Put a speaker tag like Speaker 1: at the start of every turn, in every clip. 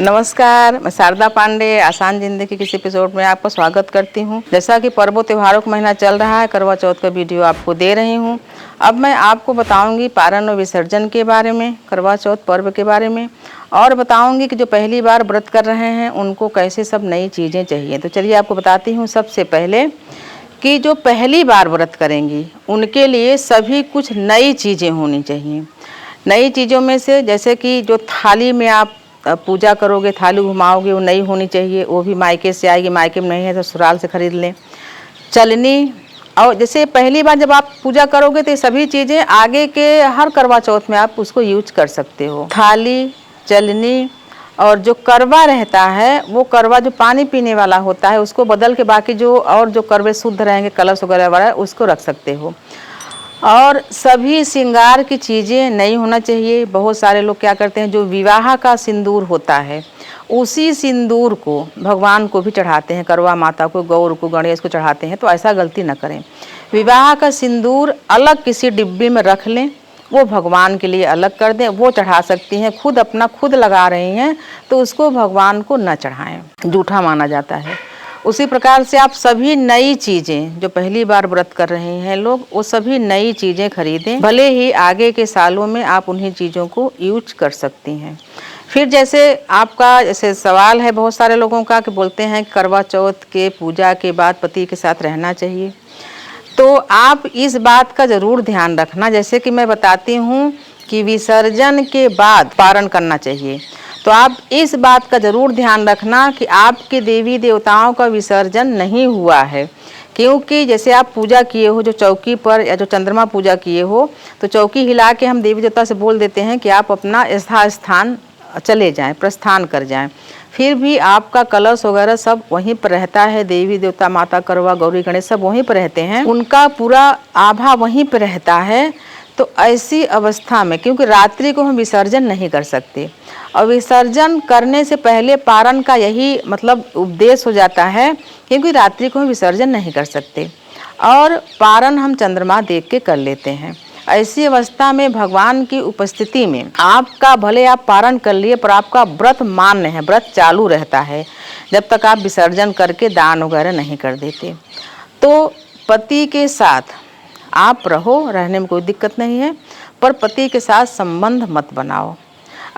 Speaker 1: नमस्कार, मैं शारदा पांडे आसान जिंदगी के इस एपिसोड में आपका स्वागत करती हूं। जैसा कि पर्वों त्योहारों का महीना चल रहा है, करवा चौथ का वीडियो आपको दे रही हूं। अब मैं आपको बताऊंगी पारण और विसर्जन के बारे में, करवा चौथ पर्व के बारे में, और बताऊंगी कि जो पहली बार व्रत कर रहे हैं उनको कैसे सब नई चीज़ें चाहिए। तो चलिए आपको बताती हूँ। सबसे पहले कि जो पहली बार व्रत करेंगी उनके लिए सभी कुछ नई चीज़ें होनी चाहिए। नई चीज़ों में से जैसे कि जो थाली में आप पूजा करोगे, थाली घुमाओगे, वो नई होनी चाहिए, वो भी मायके से आएगी। मायके में नहीं है तो ससुराल से खरीद लें। चलनी, और जैसे पहली बार जब आप पूजा करोगे तो ये सभी चीज़ें आगे के हर करवा चौथ में आप उसको यूज कर सकते हो। थाली, चलनी, और जो करवा रहता है वो करवा जो पानी पीने वाला होता है उसको बदल के बाकी जो और जो करवे शुद्ध रहेंगे, कलश वगैरह वाला, उसको रख सकते हो। और सभी श्रृंगार की चीज़ें नहीं होना चाहिए। बहुत सारे लोग क्या करते हैं, जो विवाह का सिंदूर होता है उसी सिंदूर को भगवान को भी चढ़ाते हैं, करवा माता को, गौर को, गणेश को चढ़ाते हैं। तो ऐसा गलती न करें। विवाह का सिंदूर अलग किसी डिब्बी में रख लें, वो भगवान के लिए अलग कर दें, वो चढ़ा सकती हैं। खुद अपना खुद लगा रही हैं तो उसको भगवान को न चढ़ाएं, जूठा माना जाता है। उसी प्रकार से आप सभी नई चीज़ें जो पहली बार व्रत कर रहे हैं लोग, वो सभी नई चीज़ें खरीदें, भले ही आगे के सालों में आप उन्हीं चीज़ों को यूज कर सकती हैं। फिर जैसे आपका जैसे सवाल है बहुत सारे लोगों का कि बोलते हैं करवा चौथ के पूजा के बाद पति के साथ रहना चाहिए। तो आप इस बात का ज़रूर ध्यान रखना, जैसे कि मैं बताती हूँ कि विसर्जन के बाद पारण करना चाहिए। तो आप इस बात का ज़रूर ध्यान रखना कि आपके देवी देवताओं का विसर्जन नहीं हुआ है। क्योंकि जैसे आप पूजा किए हो जो चौकी पर या जो चंद्रमा पूजा किए हो, तो चौकी हिला के हम देवी देवता से बोल देते हैं कि आप अपना स्थान चले जाएं, प्रस्थान कर जाएं। फिर भी आपका कलश वगैरह सब वहीं पर रहता है। देवी देवता, माता, करवा, गौरी, गणेश सब वहीं पर रहते हैं, उनका पूरा आभा वहीं पर रहता है। तो ऐसी अवस्था में, क्योंकि रात्रि को हम विसर्जन नहीं कर सकते, और विसर्जन करने से पहले पारण का यही मतलब उपदेश हो जाता है, क्योंकि रात्रि को हम विसर्जन नहीं कर सकते और पारण हम चंद्रमा देख के कर लेते हैं। ऐसी अवस्था में भगवान की उपस्थिति में आपका भले आप पारण कर लिए पर आपका व्रत मान्य है, व्रत चालू रहता है जब तक आप विसर्जन करके दान वगैरह नहीं कर देते। तो पति के साथ आप रहो, रहने में कोई दिक्कत नहीं है, पर पति के साथ संबंध मत बनाओ।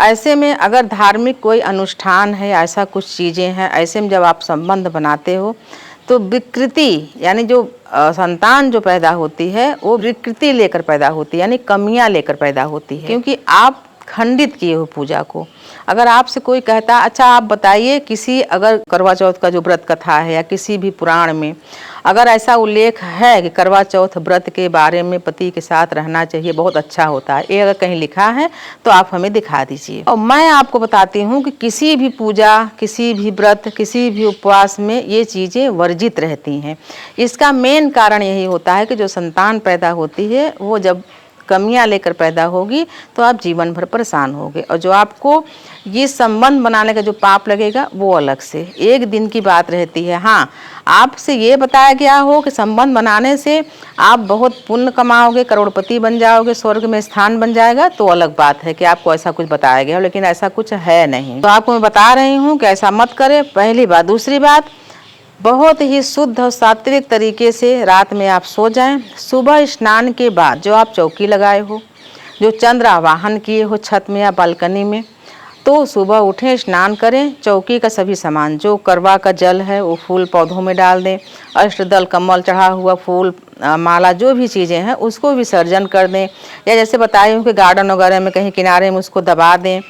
Speaker 1: ऐसे में अगर धार्मिक कोई अनुष्ठान है, ऐसा कुछ चीज़ें हैं, ऐसे में जब आप संबंध बनाते हो तो विकृति यानी जो संतान जो पैदा होती है वो विकृति लेकर पैदा होती है, यानी कमियां लेकर पैदा होती है, क्योंकि आप खंडित किए हो पूजा को। अगर आपसे कोई कहता अच्छा आप बताइए, किसी अगर करवा चौथ का जो व्रत कथा है या किसी भी पुराण में अगर ऐसा उल्लेख है कि करवा चौथ व्रत के बारे में पति के साथ रहना चाहिए, बहुत अच्छा होता है, ये अगर कहीं लिखा है तो आप हमें दिखा दीजिए। और मैं आपको बताती हूँ कि किसी भी पूजा, किसी भी व्रत, किसी भी उपवास में ये चीज़ें वर्जित रहती हैं। इसका मेन कारण यही होता है कि जो संतान पैदा होती है वो जब कमियां लेकर पैदा होगी तो आप जीवन भर परेशान होगे, और जो आपको ये संबंध बनाने का जो पाप लगेगा वो अलग से एक दिन की बात रहती है। हाँ, आपसे ये बताया गया हो कि संबंध बनाने से आप बहुत पुण्य कमाओगे, करोड़पति बन जाओगे, स्वर्ग में स्थान बन जाएगा, तो अलग बात है कि आपको ऐसा कुछ बताया गया हो, लेकिन ऐसा कुछ है नहीं। तो आपको मैं बता रही हूँ कि ऐसा मत करें, पहली बात। दूसरी बात, बहुत ही शुद्ध और सात्विक तरीके से रात में आप सो जाएं। सुबह स्नान के बाद जो आप चौकी लगाए हो, जो चंद्र आवाहन किए हो छत में या बालकनी में, तो सुबह उठें, स्नान करें, चौकी का सभी सामान जो करवा का जल है वो फूल पौधों में डाल दें, अष्टदल कमल चढ़ा हुआ फूल, माला, जो भी चीज़ें हैं उसको विसर्जन कर दें। या जैसे बताई हूँ कि गार्डन वगैरह में कहीं किनारे में उसको दबा दें,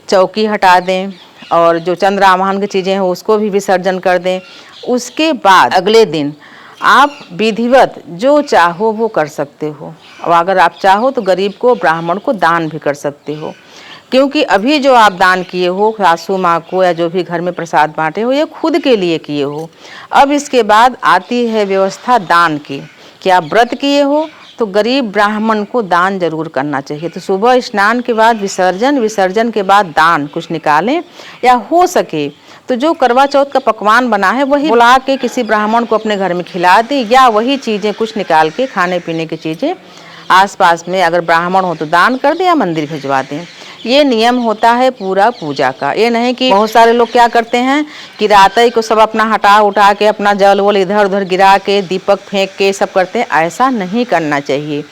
Speaker 1: चौकी हटा दें, और जो चंद्र आवाहन की चीज़ें हैं उसको भी विसर्जन कर दें। उसके बाद अगले दिन आप विधिवत जो चाहो वो कर सकते हो, और अगर आप चाहो तो गरीब को, ब्राह्मण को दान भी कर सकते हो, क्योंकि अभी जो आप दान किए हो सासू माँ को या जो भी घर में प्रसाद बांटे हो, ये खुद के लिए किए हो। अब इसके बाद आती है व्यवस्था दान की, कि आप व्रत किए हो तो गरीब ब्राह्मण को दान जरूर करना चाहिए। तो सुबह स्नान के बाद विसर्जन, विसर्जन के बाद दान कुछ निकालें, या हो सके तो जो करवा चौथ का पकवान बना है वही बुला के किसी ब्राह्मण को अपने घर में खिला दें, या वही चीज़ें कुछ निकाल के खाने पीने की चीज़ें आसपास में अगर ब्राह्मण हो तो दान कर दें या मंदिर भिजवा दें। ये नियम होता है पूरा पूजा का। ये नहीं कि बहुत सारे लोग क्या करते हैं कि रात ही को सब अपना हटा उठा के अपना जल वल इधर उधर गिरा के दीपक फेंक के सब करते हैं। ऐसा नहीं करना चाहिए।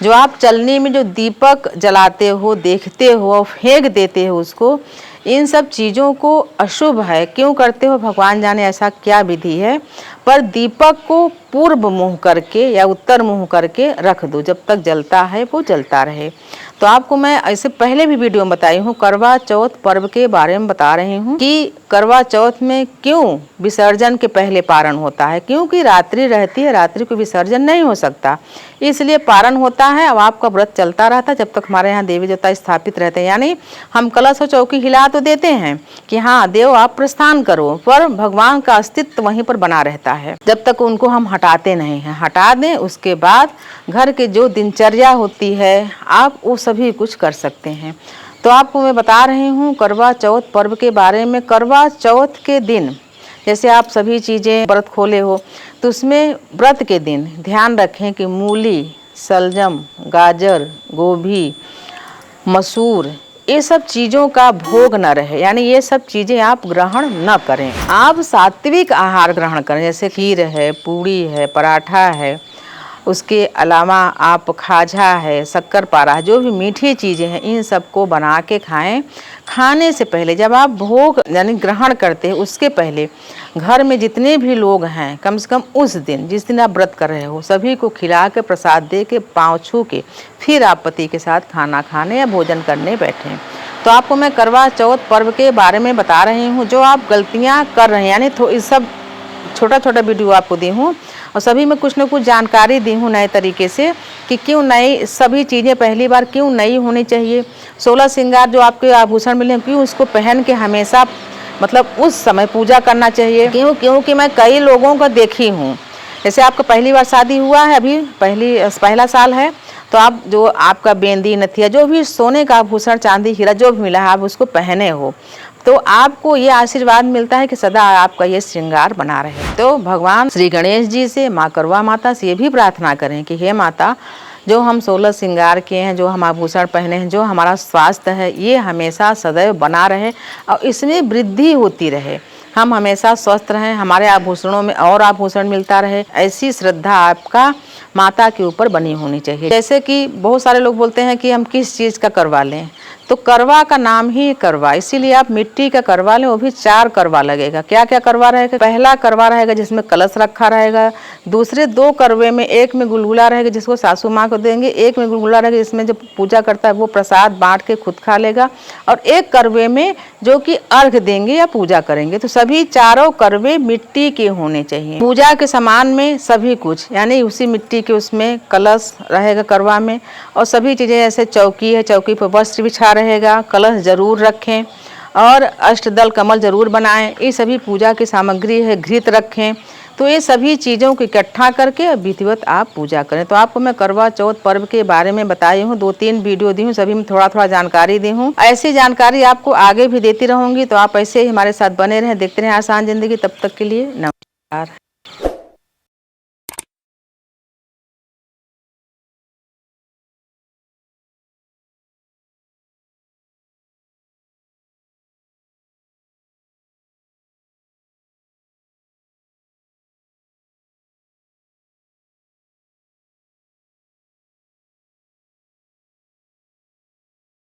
Speaker 1: जो आप चलनी में जो दीपक जलाते हो, देखते हो, फेंक देते हो उसको, इन सब चीज़ों को अशुभ है। क्यों करते हो भगवान जाने, ऐसा क्या विधि है। पर दीपक को पूर्व मुँह करके या उत्तर मुँह करके रख दो, जब तक जलता है वो जलता रहे। तो आपको मैं ऐसे पहले भी वीडियो में बताई हूँ, करवा चौथ पर्व के बारे में बता रही हूँ कि करवा चौथ में क्यों विसर्जन के पहले पारण होता है। क्योंकि रात्रि रहती है, रात्रि को विसर्जन नहीं हो सकता, इसलिए पारण होता है। अब आपका व्रत चलता रहता है जब तक हमारे यहाँ देवी देवता स्थापित रहते हैं। यानी हम कलश और चौकी हिला तो देते हैं कि हाँ देव आप प्रस्थान करो, पर भगवान का अस्तित्व वहीं पर बना रहता है जब तक उनको हम हटाते नहीं हैं। हटा दें उसके बाद घर के जो दिनचर्या होती है आप वो सभी कुछ कर सकते हैं। तो आपको मैं बता रही हूँ करवा चौथ पर्व के बारे में। करवा चौथ के दिन जैसे आप सभी चीज़ें व्रत खोले हो तो उसमें व्रत के दिन ध्यान रखें कि मूली, सलजम, गाजर, गोभी, मसूर, ये सब चीज़ों का भोग न रहे। यानी ये सब चीज़ें आप ग्रहण न करें। आप सात्विक आहार ग्रहण करें, जैसे खीर है, पूड़ी है, पराठा है, उसके अलावा आप खाजा है, शक्कर पारा है, जो भी मीठी चीज़ें हैं इन सबको बना के खाएं। खाने से पहले जब आप भोग यानी ग्रहण करते हैं उसके पहले घर में जितने भी लोग हैं कम से कम उस दिन जिस दिन आप व्रत कर रहे हो सभी को खिला के प्रसाद दे के पाँव छू के फिर आप पति के साथ खाना खाने या भोजन करने बैठें। तो आपको मैं करवा चौथ पर्व के बारे में बता रही हूँ। जो आप गलतियाँ कर रहे हैं, यानी इस सब छोटा छोटा वीडियो आपको दी हूँ और सभी में कुछ न कुछ जानकारी दी हूँ नए तरीके से कि क्यों नई सभी चीज़ें पहली बार क्यों नई होनी चाहिए। 16 श्रृंगार जो आपके आभूषण मिले क्यों उसको पहन के हमेशा मतलब उस समय पूजा करना चाहिए। क्योंकि मैं कई लोगों को देखी हूँ, जैसे आपका पहली बार शादी हुआ है, अभी पहला साल है, तो आप जो आपका बेंदी नथिया जो भी सोने का आभूषण चांदी हीरा जो भी मिला है आप उसको पहने हो तो आपको ये आशीर्वाद मिलता है कि सदा आपका ये श्रृंगार बना रहे। तो भगवान श्री गणेश जी से, माँ करवा माता से ये भी प्रार्थना करें कि हे माता जो हम 16 श्रृंगार किए हैं, जो हम आभूषण पहने हैं, जो हमारा स्वास्थ्य है ये हमेशा सदैव बना रहे और इसमें वृद्धि होती रहे, हम हमेशा स्वस्थ रहें, हमारे आभूषणों में और आभूषण मिलता रहे। ऐसी श्रद्धा आपका माता के ऊपर बनी होनी चाहिए। जैसे कि बहुत सारे लोग बोलते हैं कि हम किस चीज़ का करवा लें, तो करवा का नाम ही करवा, इसीलिए आप मिट्टी का करवा लें, वो भी 4 करवा लगेगा। क्या क्या करवा रहेगा, पहला करवा रहेगा जिसमें कलश रखा रहेगा, दूसरे 2 करवे में एक में गुलगुला रहेगा जिसको सासू माँ को देंगे, एक में गुलगुला रहेगा जिसमें जो पूजा करता है वो प्रसाद बांट के खुद खा लेगा, और एक करवे में जो कि अर्घ देंगे या पूजा करेंगे। तो सभी चारों करवे मिट्टी के होने चाहिए। पूजा के सामान में सभी कुछ यानी उसी मिट्टी के उसमें कलश रहेगा करवा में, और सभी चीज़ें जैसे चौकी है, चौकी पर वस्त्र बिछा रहेगा, कलश जरूर रखें और अष्टदल कमल जरूर बनाएं। ये सभी पूजा की सामग्री है, घृत रखें। तो ये सभी चीज़ों को इकट्ठा करके विधिवत आप पूजा करें। तो आपको मैं करवा चौथ पर्व के बारे में बताई हूँ, 2-3 वीडियो दी हूँ, सभी में थोड़ा थोड़ा जानकारी दी हूँ। ऐसी जानकारी आपको आगे भी देती रहूँगी, तो आप ऐसे ही हमारे साथ बने रहें, देखते रहें आसान जिंदगी। तब तक के लिए नमस्कार।